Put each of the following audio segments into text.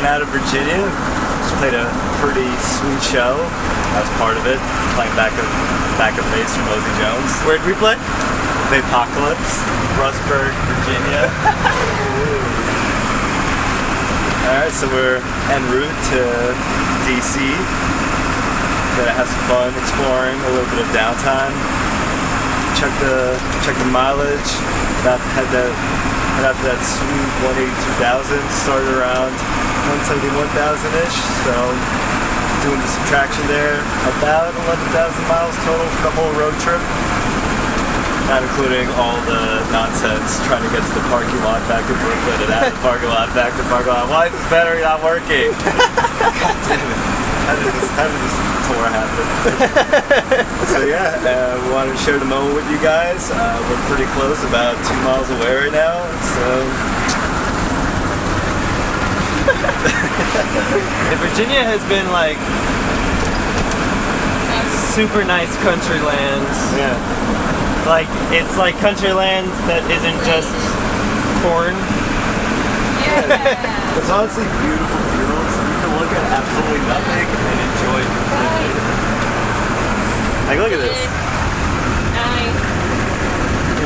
out of Virginia. Just played a pretty sweet show. I was part of it, playing backup bass from Ozzy Jones. Where'd we play? The Apocalypse, Rustburg, Virginia. Alright, so we're en route to DC. Gonna have some fun exploring, a little bit of downtime. Check the mileage. About to head out to that sweet 182,000. Started around 171,000-ish. So doing the subtraction there. About 11,000 miles total for the whole road trip. Not including all the nonsense trying to get to the parking lot back in Brooklyn and out of the parking lot back to the parking lot. Why is this battery not working? God damn it. How did this tour happen? So yeah, we wanted to share the moment with you guys. We're pretty close, about 2 miles away right now. So Virginia has been like super nice country lands. yeah. Like, it's like country lands that isn't just corn. Yeah. It's honestly beautiful fields. You can look at absolutely nothing and enjoy it completely. Like, look at this. Nice.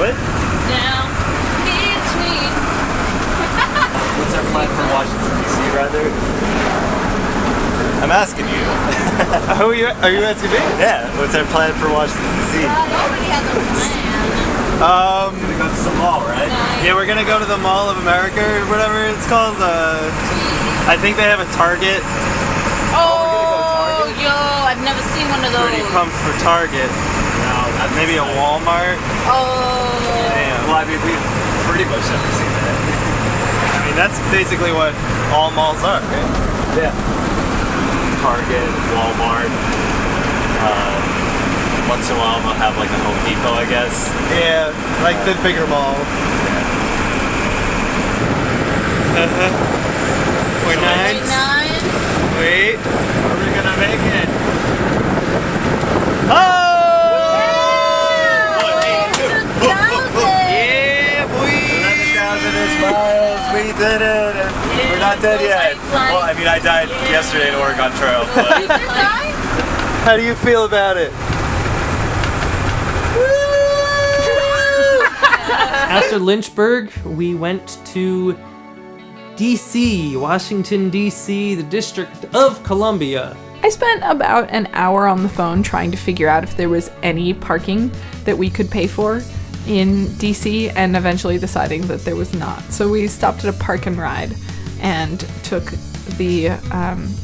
What? Down between. What's our plan for Washington, D.C., rather? I'm asking you. Are you asking me? Yeah, what's our plan for Washington, D.C.? Nobody has a plan. We're gonna go to some mall, right? Yeah, we're gonna go to the Mall of America or whatever it's called. I think they have a Target. Oh, yo, I've never seen one of those. Pretty pumped for Target. No, that's Maybe a Walmart. Oh. Damn. Well, I mean, we've pretty much never seen that. I mean, that's basically what all malls are, right? Yeah. Target, Walmart. Once in a while they'll have like a Home Depot, I guess. Yeah, like the bigger mall. We're nine. Wait. Are we gonna make it? Oh! Yeah, boy! 11,000-ish miles. We did it. And we're not dead yet. Well, I mean, I died yesterday in Oregon Trail, but How do you feel about it? After Lynchburg, we went to DC, Washington, D.C., the District of Columbia. I spent about an hour on the phone trying to figure out if there was any parking that we could pay for in DC, and eventually deciding that there was not. So we stopped at a park and ride and took the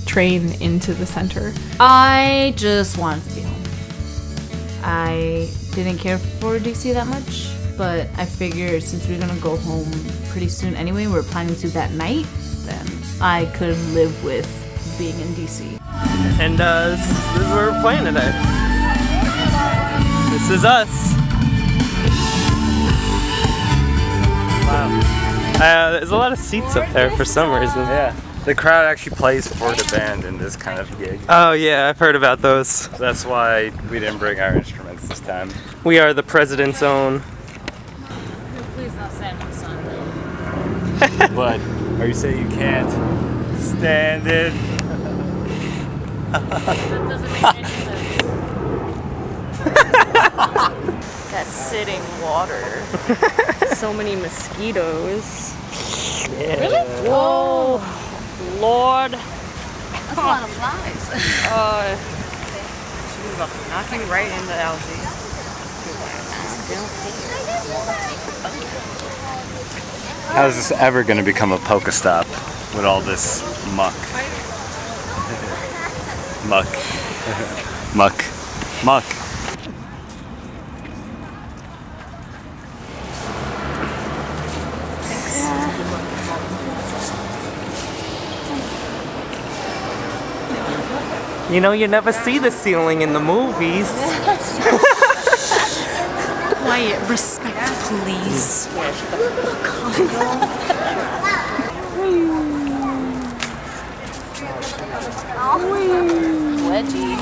train into the center. I just wanted to be home. I didn't care for DC that much, but I figured since we're gonna go home pretty soon anyway, we're planning to that night, then I could live with being in DC. And this is where we're playing today. This is us. Wow. There's a lot of seats up there for some reason. yeah. The crowd actually plays for the band in this kind of gig. Oh yeah, I've heard about those. So that's why we didn't bring our instruments this time. We are the president's own. Please not stand in the sun. But are you saying you can't stand it? That doesn't make any sense. That sitting water. So many mosquitoes. Yeah. Really? Whoa, Lord. That's a lot of flies. She was knocking right into algae. How is this ever going to become a Pokestop with all this muck? Muck. Muck. Muck. You know, you never see the ceiling in the movies. Quiet, respect, please. Wedgie.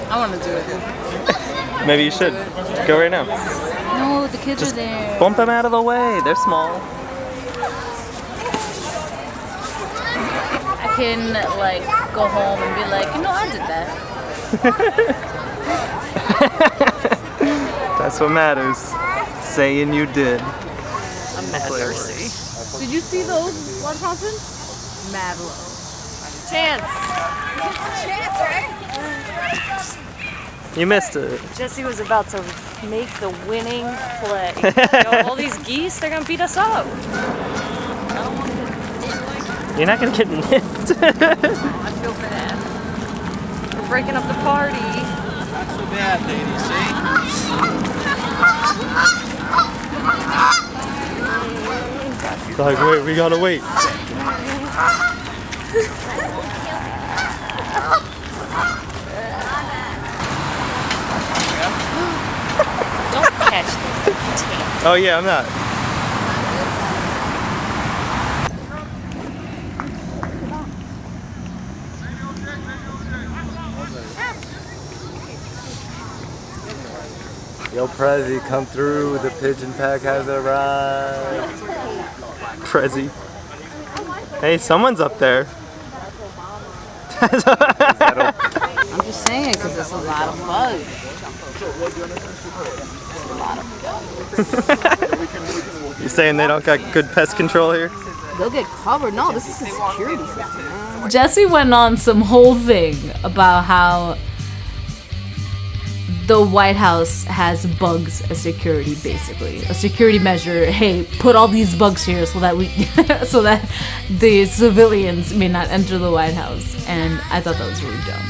I want to do it. Maybe you should. Go right now. No, the kids are there. Bump them out of the way. They're small. can like go home and be like, I did that. That's what matters. Saying you did. I'm mad thirsty. Did you see those blood fountains? Mad low. Chance. You missed it. Jesse was about to make the winning play. Yo, all these geese, they're gonna beat us up. You're not gonna get nipped. I feel bad. We're breaking up the party. Not so bad, lady. See? Like, wait, we gotta wait. Don't catch the tape. Oh yeah, I'm not. Yo, Prezi, come through. The Pigeon Pack has arrived. Prezi. Hey, someone's up there. I'm just saying because there's a lot of bugs. You saying they don't got good pest control here? They'll get covered. No, this is a security system. Jesse went on some whole thing about how the White House has bugs as security, basically. A security measure. Hey, put all these bugs here so that so that the civilians may not enter the White House. And I thought that was really dumb.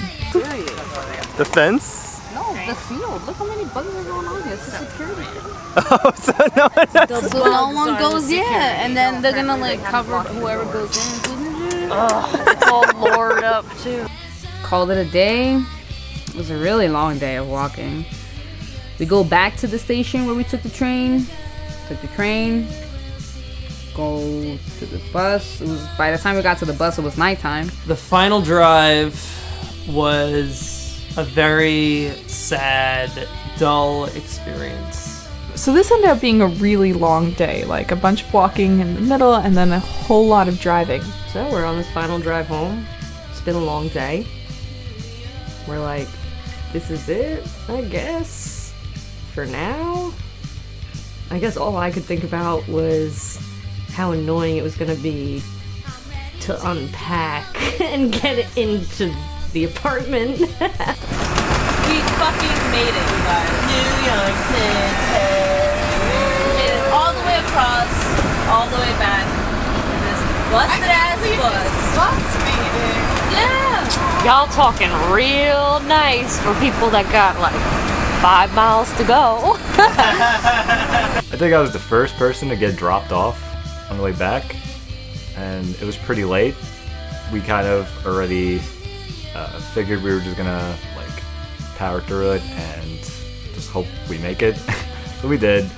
The fence? No, the field. Look how many bugs are going on here. It's a security. Oh, so no one has So no one goes, and then they're gonna like cover whoever goes in. It's all moored up too. Called it a day. It was a really long day of walking. We go back to the station where we took the train. Go to the bus. It was by the time we got to the bus, it was nighttime. The final drive was a very sad, dull experience. So this ended up being a really long day, like a bunch of walking in the middle and then a whole lot of driving. So we're on this final drive home. It's been a long day. We're like, this is it, I guess, for now. I guess all I could think about was how annoying it was gonna be to unpack and get it into the apartment. We fucking made it, you guys. New York City. Made it all the way across, all the way back. This busted ass bus. Yeah. Y'all talking real nice for people that got like 5 miles to go. I think I was the first person to get dropped off on the way back, and it was pretty late. We kind of already figured we were just gonna like power through it and just hope we make it. So we did.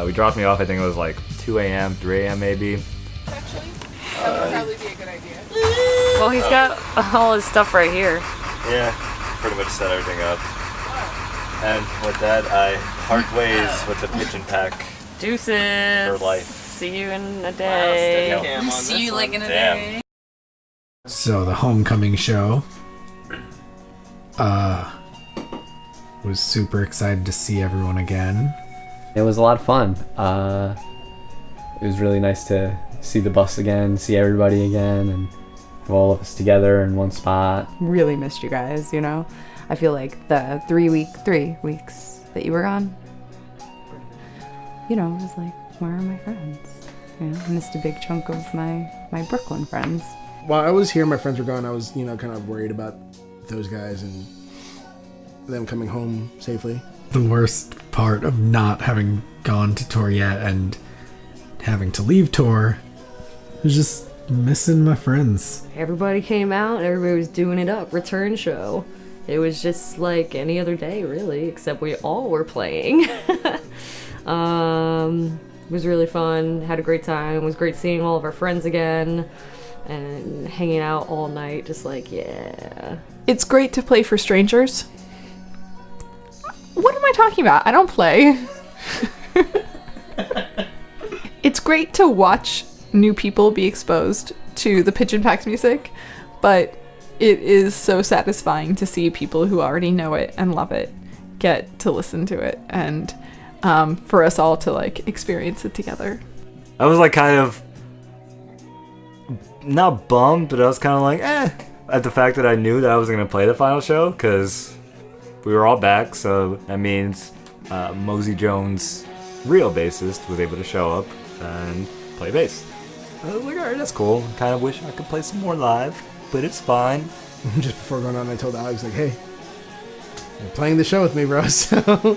We dropped me off, I think it was like 2 a.m., 3 a.m. maybe. That would probably be a good idea. Well, he's got all his stuff right here. Yeah, pretty much set everything up. And with that, I part ways with the Pigeon Pack Deuces. for life. See you in a day. See you like in a Damn. day. So the homecoming show. Was super excited to see everyone again. It was a lot of fun. It was really nice to see the bus again, see everybody again, and have all of us together in one spot. Really missed you guys, you know? I feel like the 3 weeks that you were gone, you know, it was like, where are my friends? You know, I missed a big chunk of my Brooklyn friends. While I was here, my friends were gone. I was, kind of worried about those guys and them coming home safely. The worst part of not having gone to tour yet and having to leave tour was just missing my friends. Everybody came out, everybody was doing it up. Return show. It was just like any other day, really, except we all were playing. It was really fun. Had a great time. It was great seeing all of our friends again and hanging out all night. Just like, yeah. It's great to play for strangers. What am I talking about? I don't play. It's great to watch new people be exposed to the Pigeon Pack's music, but it is so satisfying to see people who already know it and love it get to listen to it, and for us all to like experience it together. I was like kind of not bummed, but I was kind of like at the fact that I knew that I was going to play the final show, because we were all back, so that means Mosey Jones, real bassist, was able to show up and play bass. I was like, alright, that's cool. Kind of wish I could play some more live, but it's fine. Just before going on, I told Alex, like, hey, you're playing the show with me, bro. So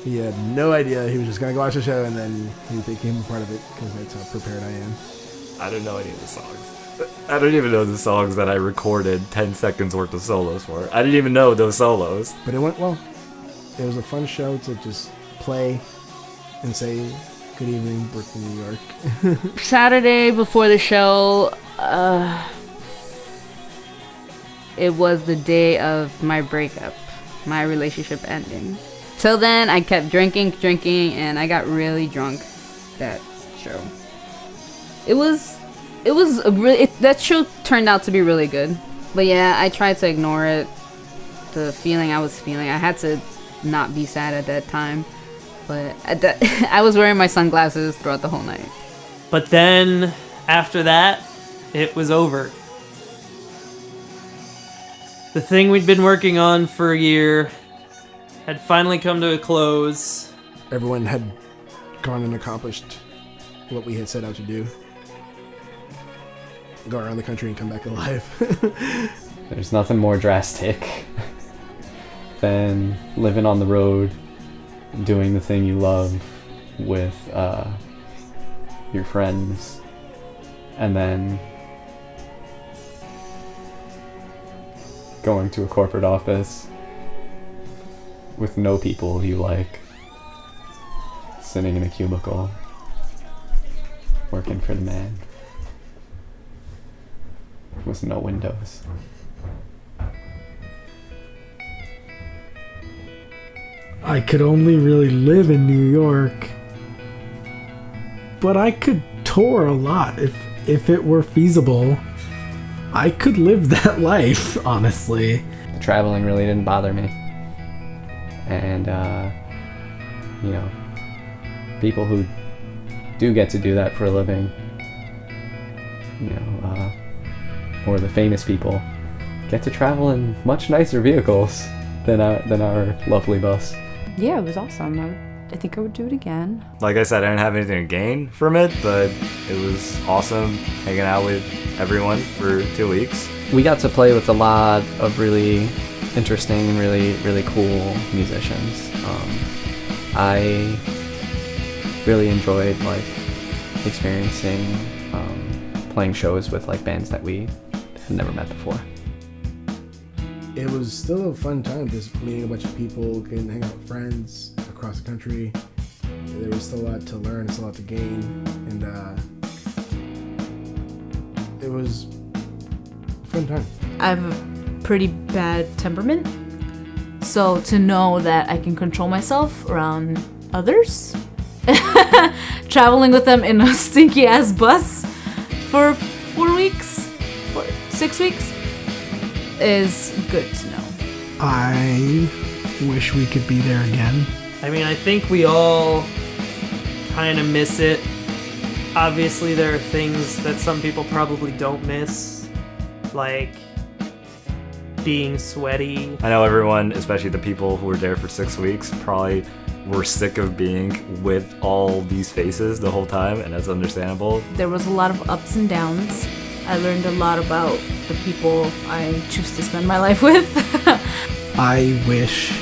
he had no idea. He was just going to go watch the show, and then he became a part of it because that's how prepared I am. I didn't know any of the songs. I don't even know the songs that I recorded 10 seconds worth of solos for. I didn't even know those solos. But it went well. It was a fun show to just play and say good evening, Brooklyn, New York. Saturday before the show, it was the day of my breakup, my relationship ending. Till then, I kept drinking, and I got really drunk that show. That show turned out to be really good. But yeah, I tried to ignore it, the feeling I was feeling. I had to not be sad at that time. But I was wearing my sunglasses throughout the whole night. But then, after that, it was over. The thing we'd been working on for a year had finally come to a close. Everyone had gone and accomplished what we had set out to do. Go around the country and come back alive. There's nothing more drastic than living on the road, doing the thing you love with your friends, and then going to a corporate office with no people you like, sitting in a cubicle, working for the man, with no windows. I could only really live in New York, but I could tour a lot if it were feasible. I could live that life, honestly. The traveling really didn't bother me. And, people who do get to do that for a living, or the famous people, get to travel in much nicer vehicles than our lovely bus. Yeah, it was awesome. I think I would do it again. Like I said, I didn't have anything to gain from it, but it was awesome hanging out with everyone for 2 weeks. We got to play with a lot of really interesting and really, really cool musicians. I really enjoyed experiencing playing shows with bands that we had never met before. It was still a fun time, just meeting a bunch of people, getting to hang out with friends across the country. There was still a lot to learn, still a lot to gain, and it was a fun time. I have a pretty bad temperament, so to know that I can control myself around others, traveling with them in a stinky ass bus for 6 weeks, is good to know. I wish we could be there again. I mean, I think we all kind of miss it. Obviously, there are things that some people probably don't miss, like being sweaty. I know everyone, especially the people who were there for 6 weeks, probably were sick of being with all these faces the whole time, and that's understandable. There was a lot of ups and downs. I learned a lot about the people I choose to spend my life with. I wish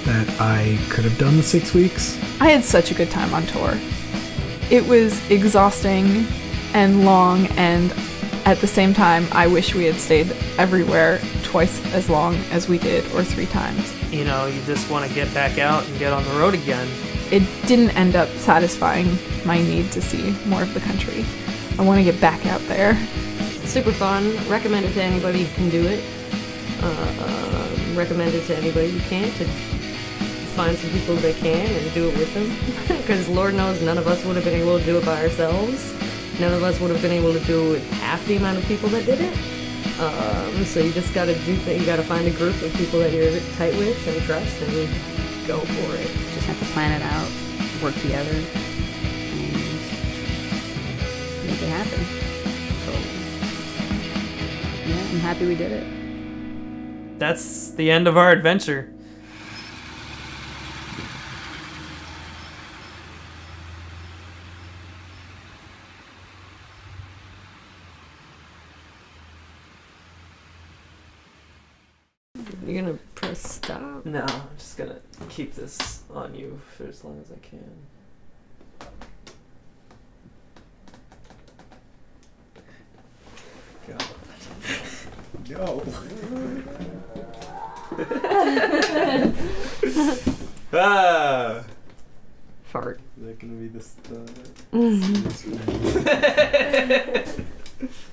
that I could have done the 6 weeks. I had such a good time on tour. It was exhausting and long, and at the same time, I wish we had stayed everywhere twice as long as we did, or 3 times. You just want to get back out and get on the road again. It didn't end up satisfying my need to see more of the country. I want to get back out there. Super fun. Recommend it to anybody who can do it. Recommend it to anybody who can't, to find some people that can and do it with them. Because Lord knows none of us would have been able to do it by ourselves. none of us would have been able to do it with half the amount of people that did it. So you just gotta do that. You gotta find a group of people that you're tight with and trust and go for it. Just have to plan it out, work together, and make it happen. So, yeah, I'm happy we did it. That's the end of our adventure. You're gonna press stop? No, I'm just gonna keep this on you for as long as I can. God. No. Fart. Is that gonna be this?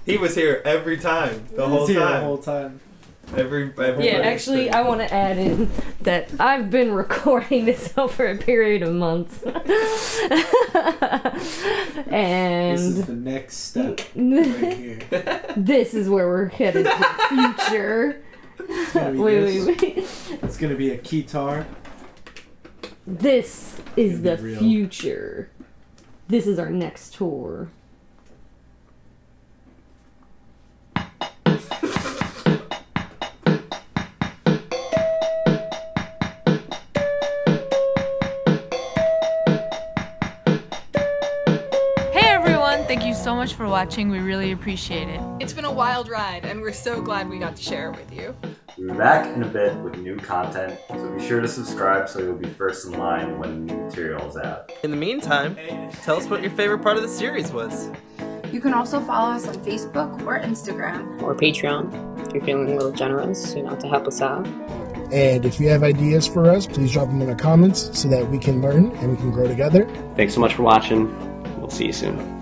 He was here every time, the whole time. Every Yeah, actually, I want to add in that I've been recording this over a period of months. And This is the next step right here. this is where we're headed to the future. It's gonna be Wait. It's gonna be a guitar. This is Gonna the be real. future. This is our next tour. Thank you so much for watching. We really appreciate it. It's been a wild ride, and we're so glad we got to share it with you. We'll be back in a bit with new content, so be sure to subscribe so you'll be first in line when new material is out. In the meantime, tell us what your favorite part of the series was. You can also follow us on Facebook or Instagram. Or Patreon, if you're feeling a little generous, to help us out. And if you have ideas for us, please drop them in the comments so that we can learn and we can grow together. Thanks so much for watching. We'll see you soon.